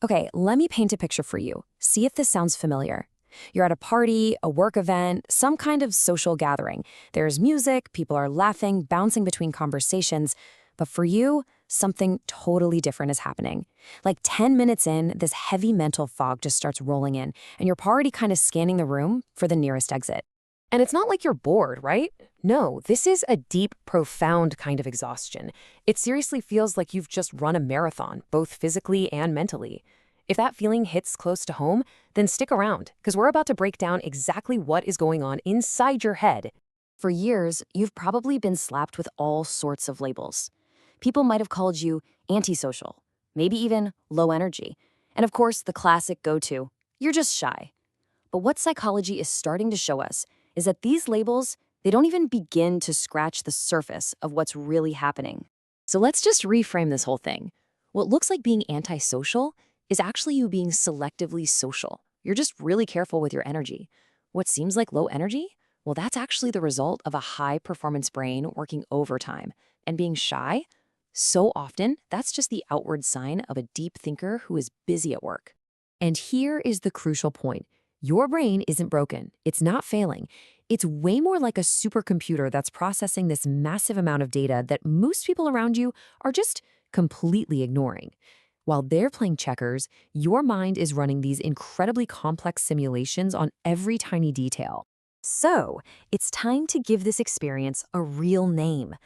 Okay, let me paint a picture for you. See if this sounds familiar. You're at a party, a work event, some kind of social gathering. There's music, people are laughing, bouncing between conversations. But for you, something totally different is happening. Like 10 minutes in, this heavy mental fog just starts rolling in, and you're already kind of scanning the room for the nearest exit. And it's not like you're bored, right? No, this is a deep, profound kind of exhaustion. It seriously feels like you've just run a marathon, both physically and mentally. If that feeling hits close to home, then stick around, because we're about to break down exactly what is going on inside your head. For years, you've probably been slapped with all sorts of labels. People might have called you antisocial, maybe even low energy. And of course, the classic go-to, you're just shy. But what psychology is starting to show us is that these labels, they don't even begin to scratch the surface of what's really happening. So let's just reframe this whole thing. What looks like being antisocial is actually you being selectively social. You're just really careful with your energy. What seems like low energy? Well, that's actually the result of a high-performance brain working overtime. And being shy? So often, that's just the outward sign of a deep thinker who is busy at work. And here is the crucial point. Your brain isn't broken. It's not failing. It's way more like a supercomputer that's processing this massive amount of data that most people around you are just completely ignoring. While they're playing checkers, your mind is running these incredibly complex simulations on every tiny detail. So, it's time to give this experience a real name.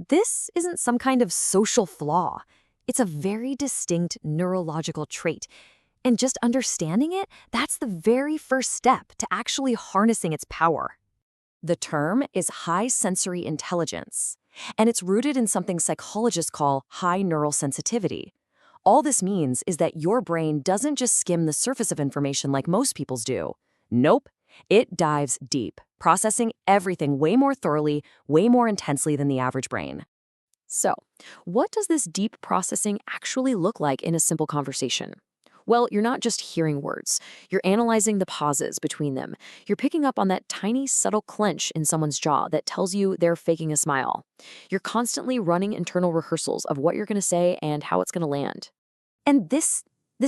This isn't some kind of social flaw. It's a very distinct neurological trait. And just understanding it, that's the very first step to actually harnessing its power. The term is high sensory intelligence, and it's rooted in something psychologists call high neural sensitivity. All this means is that your brain doesn't just skim the surface of information like most people's do. Nope, it dives deep, processing everything way more thoroughly, way more intensely than the average brain. So, what does this deep processing actually look like in a simple conversation? Well, you're not just hearing words. You're analyzing the pauses between them. You're picking up on that tiny, subtle clench in someone's jaw that tells you they're faking a smile. You're constantly running internal rehearsals of what you're going to say and how it's going to land. And this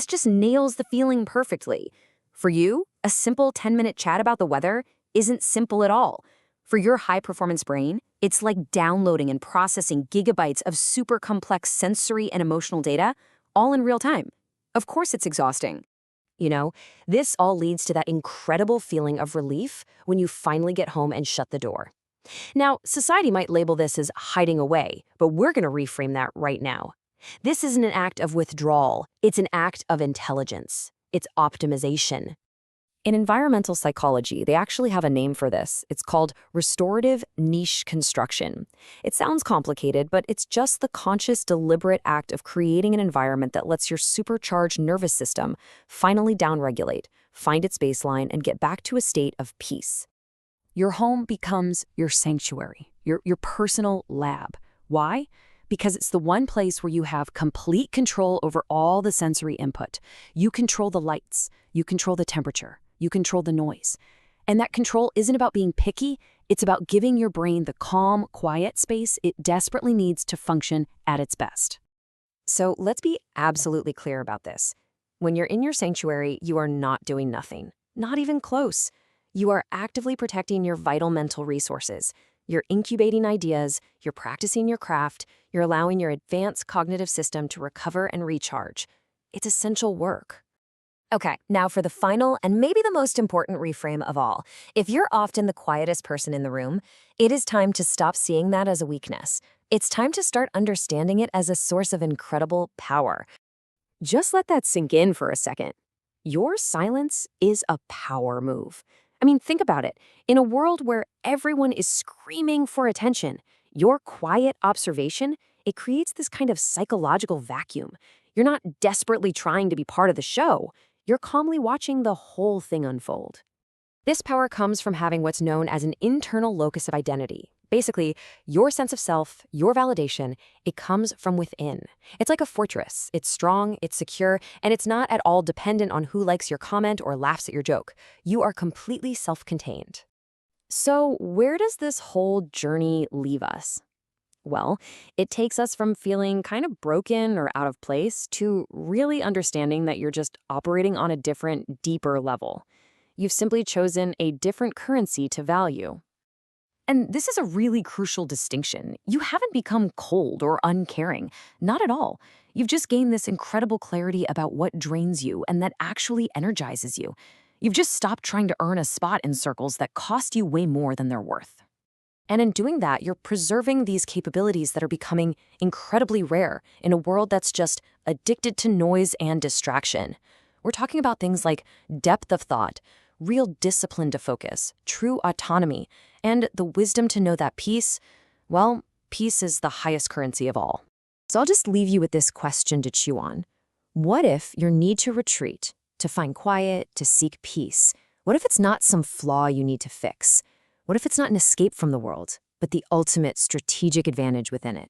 just nails the feeling perfectly. For you, a simple 10-minute chat about the weather isn't simple at all. For your high-performance brain, it's like downloading and processing gigabytes of super complex sensory and emotional data all in real time. Of course it's exhausting. You know, this all leads to that incredible feeling of relief when you finally get home and shut the door. Now, society might label this as hiding away, but we're going to reframe that right now. This isn't an act of withdrawal, it's an act of intelligence. It's optimization. In environmental psychology, they actually have a name for this. It's called restorative niche construction. It sounds complicated, but it's just the conscious, deliberate act of creating an environment that lets your supercharged nervous system finally downregulate, find its baseline, and get back to a state of peace. Your home becomes your sanctuary, your personal lab. Why? Because it's the one place where you have complete control over all the sensory input. You control the lights, you control the temperature, you control the noise. And that control isn't about being picky, it's about giving your brain the calm, quiet space it desperately needs to function at its best. So let's be absolutely clear about this. When you're in your sanctuary, you are not doing nothing, not even close. You are actively protecting your vital mental resources. You're incubating ideas, you're practicing your craft, you're allowing your advanced cognitive system to recover and recharge. It's essential work. Okay, now for the final and maybe the most important reframe of all. If you're often the quietest person in the room, it is time to stop seeing that as a weakness. It's time to start understanding it as a source of incredible power. Just let that sink in for a second. Your silence is a power move. I mean, think about it. In a world where everyone is screaming for attention, your quiet observation, it creates this kind of psychological vacuum. You're not desperately trying to be part of the show. You're calmly watching the whole thing unfold. This power comes from having what's known as an internal locus of identity. Basically, your sense of self, your validation, it comes from within. It's like a fortress. It's strong, it's secure, and it's not at all dependent on who likes your comment or laughs at your joke. You are completely self-contained. So where does this whole journey leave us? Well, it takes us from feeling kind of broken or out of place to really understanding that you're just operating on a different, deeper level. You've simply chosen a different currency to value. And this is a really crucial distinction. You haven't become cold or uncaring. Not at all. You've just gained this incredible clarity about what drains you and that actually energizes you. You've just stopped trying to earn a spot in circles that cost you way more than they're worth. And in doing that, you're preserving these capabilities that are becoming incredibly rare in a world that's just addicted to noise and distraction. We're talking about things like depth of thought, real discipline to focus, true autonomy, and the wisdom to know that peace, well, peace is the highest currency of all. So I'll just leave you with this question to chew on. What if your need to retreat, to find quiet, to seek peace, what if it's not some flaw you need to fix? What if it's not an escape from the world, but the ultimate strategic advantage within it?